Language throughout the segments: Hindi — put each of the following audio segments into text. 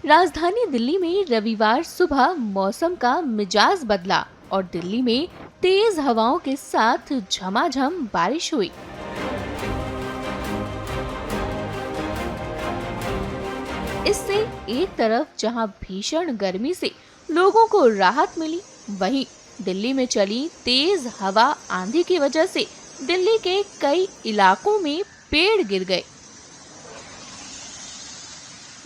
राजधानी दिल्ली में रविवार सुबह मौसम का मिजाज बदला और दिल्ली में तेज हवाओं के साथ झमाझम बारिश हुई। इससे एक तरफ जहां भीषण गर्मी से लोगों को राहत मिली, वहीं दिल्ली में चली तेज हवा आंधी की वजह से दिल्ली के कई इलाकों में पेड़ गिर गए।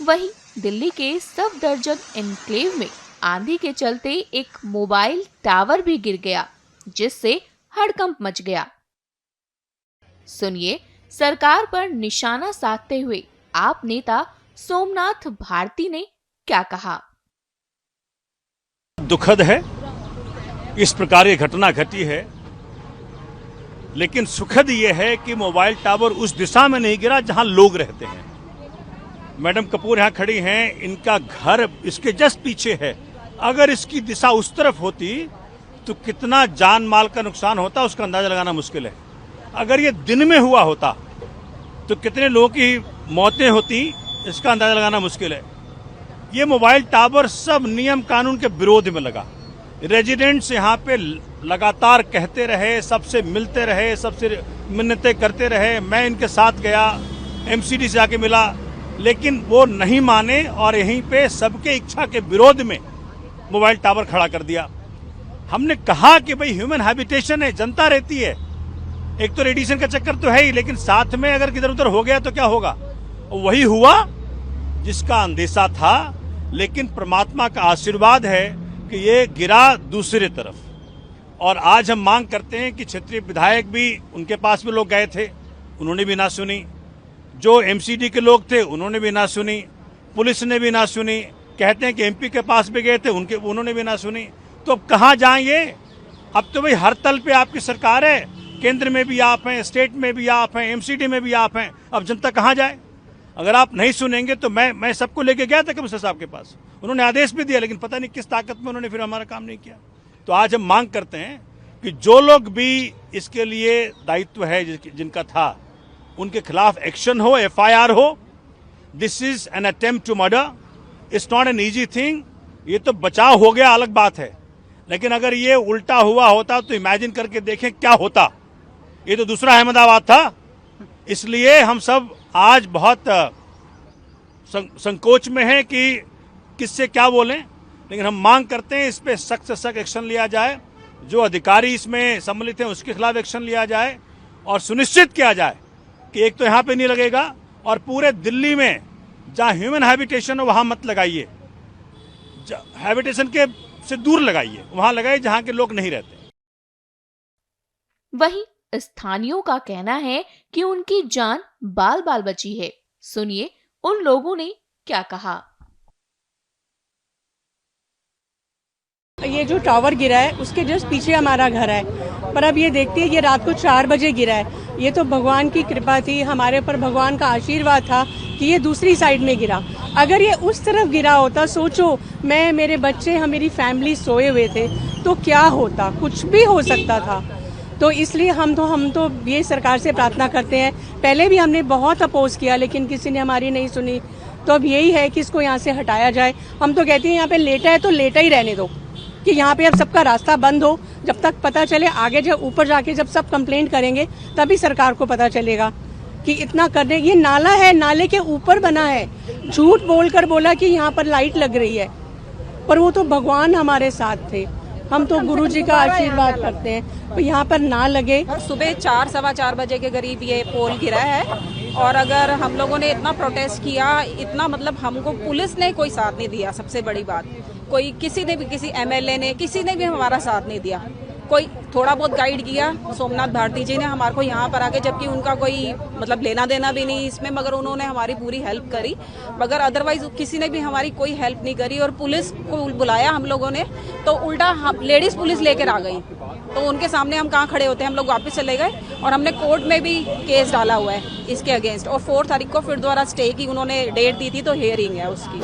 वहीं दिल्ली के सफदरजंग एन्क्लेव में आंधी के चलते एक मोबाइल टावर भी गिर गया, जिससे हड़कंप मच गया। सुनिए सरकार पर निशाना साधते हुए आप नेता सोमनाथ भारती ने क्या कहा। दुखद है इस प्रकार की घटना घटी है, लेकिन सुखद ये है कि मोबाइल टावर उस दिशा में नहीं गिरा जहां लोग रहते हैं। मैडम कपूर यहाँ खड़ी हैं, इनका घर इसके जस्ट पीछे है। अगर इसकी दिशा उस तरफ होती तो कितना जान माल का नुकसान होता, उसका अंदाजा लगाना मुश्किल है। अगर ये दिन में हुआ होता तो कितने लोगों की मौतें होती, इसका अंदाजा लगाना मुश्किल है। ये मोबाइल टावर सब नियम कानून के विरोध में लगा। रेजिडेंट्स यहाँ पे लगातार कहते रहे, सबसे मिलते रहे, सबसे मिन्नतें करते रहे। मैं इनके साथ गया, एमसीडी से आके मिला, लेकिन वो नहीं माने और यहीं पे सबके इच्छा के विरोध में मोबाइल टावर खड़ा कर दिया। हमने कहा कि भाई ह्यूमन हैबिटेशन है, जनता रहती है, एक तो रेडिएशन का चक्कर तो है ही, लेकिन साथ में अगर किधर उधर हो गया तो क्या होगा। वही हुआ जिसका अंदेशा था, लेकिन परमात्मा का आशीर्वाद है कि ये गिरा दूसरे तरफ। और आज हम मांग करते हैं कि क्षेत्रीय विधायक भी, उनके पास भी लोग गए थे, उन्होंने भी ना सुनी। जो एमसीडी के लोग थे उन्होंने भी ना सुनी, पुलिस ने भी ना सुनी। कहते हैं कि एमपी के पास भी गए थे, उन्होंने भी ना सुनी। तो अब कहाँ जाएं ये? अब तो भाई हर तल पे आपकी सरकार है, केंद्र में भी आप हैं, स्टेट में भी आप हैं, एमसीडी में भी आप हैं। अब जनता कहाँ जाए? अगर आप नहीं सुनेंगे तो मैं सबको लेके गया था कमिश्नर साहब के पास, उन्होंने आदेश भी दिया, लेकिन पता नहीं किस ताकत में उन्होंने फिर हमारा काम नहीं किया। तो आज हम मांग करते हैं कि जो लोग भी इसके लिए दायित्व है जिनका था, उनके खिलाफ एक्शन हो, एफआईआर हो। This is an attempt to murder, it's not an easy thing. ये तो बचाव हो गया, अलग बात है, लेकिन अगर ये उल्टा हुआ होता तो इमेजिन करके देखें क्या होता। ये तो दूसरा अहमदाबाद था। इसलिए हम सब आज बहुत संकोच में हैं कि किससे क्या बोलें, लेकिन हम मांग करते हैं इस पे सख्त से सख्त एक्शन लिया जाए। जो अधिकारी इसमें सम्मिलित हैं उसके खिलाफ एक्शन लिया जाए और सुनिश्चित किया जाए कि एक तो यहाँ पे नहीं लगेगा और पूरे दिल्ली में जहाँ ह्यूमन हैबिटेशन हो वहाँ मत लगाइए, हैबिटेशन के से दूर लगाइए, वहाँ लगाइए जहाँ के लोग नहीं रहते। वहीं स्थानियों का कहना है कि उनकी जान बाल बाल बची है। सुनिए उन लोगों ने क्या कहा। ये जो टावर गिरा है उसके जस्ट पीछे हमारा घर है, पर अब ये देखते हैं ये रात को 4 बजे गिरा है। ये तो भगवान की कृपा थी, हमारे ऊपर भगवान का आशीर्वाद था कि ये दूसरी साइड में गिरा। अगर ये उस तरफ गिरा होता, सोचो मैं, मेरे बच्चे, मेरी फैमिली सोए हुए थे, तो क्या होता, कुछ भी हो सकता था। तो इसलिए हम तो ये सरकार से प्रार्थना करते हैं। पहले भी हमने बहुत अपोज किया, लेकिन किसी ने हमारी नहीं सुनी। तो अब यही है कि इसको यहाँ से हटाया जाए। हम तो कहते हैं यहाँ पे लेटा है तो लेटा ही रहने दो, कि यहाँ पे अब सबका रास्ता बंद हो, जब तक पता चले। आगे जब ऊपर जाके जब सब कंप्लेंट करेंगे तभी सरकार को पता चलेगा कि इतना करने। ये नाला है, नाले के ऊपर बना है। झूठ बोलकर बोला कि यहाँ पर लाइट लग रही है, पर वो तो भगवान हमारे साथ थे। हम तो गुरु जी का आशीर्वाद करते हैं, तो यहाँ पर ना लगे। सुबह 4 सवा 4 बजे के करीब ये पोल गिरा है, और अगर हम लोगों ने इतना प्रोटेस्ट किया, इतना मतलब हमको पुलिस ने कोई साथ नहीं दिया। सबसे बड़ी बात, कोई किसी ने भी, किसी एमएलए ने, किसी ने भी हमारा साथ नहीं दिया। कोई थोड़ा बहुत गाइड किया सोमनाथ भारती जी ने हमारे को यहाँ पर आके, जबकि उनका कोई मतलब लेना देना भी नहीं इसमें, मगर उन्होंने हमारी पूरी हेल्प करी। मगर अदरवाइज किसी ने भी हमारी कोई हेल्प नहीं करी। और पुलिस को बुलाया हम लोगों ने तो उल्टा लेडीज पुलिस लेकर आ गई, तो उनके सामने हम कहाँ खड़े होते हैं, हम लोग वापस चले गए। और हमने कोर्ट में भी केस डाला हुआ है इसके अगेंस्ट, और 4 तारीख को फिर दोबारा स्टे की उन्होंने डेट दी थी, तो हियरिंग है उसकी।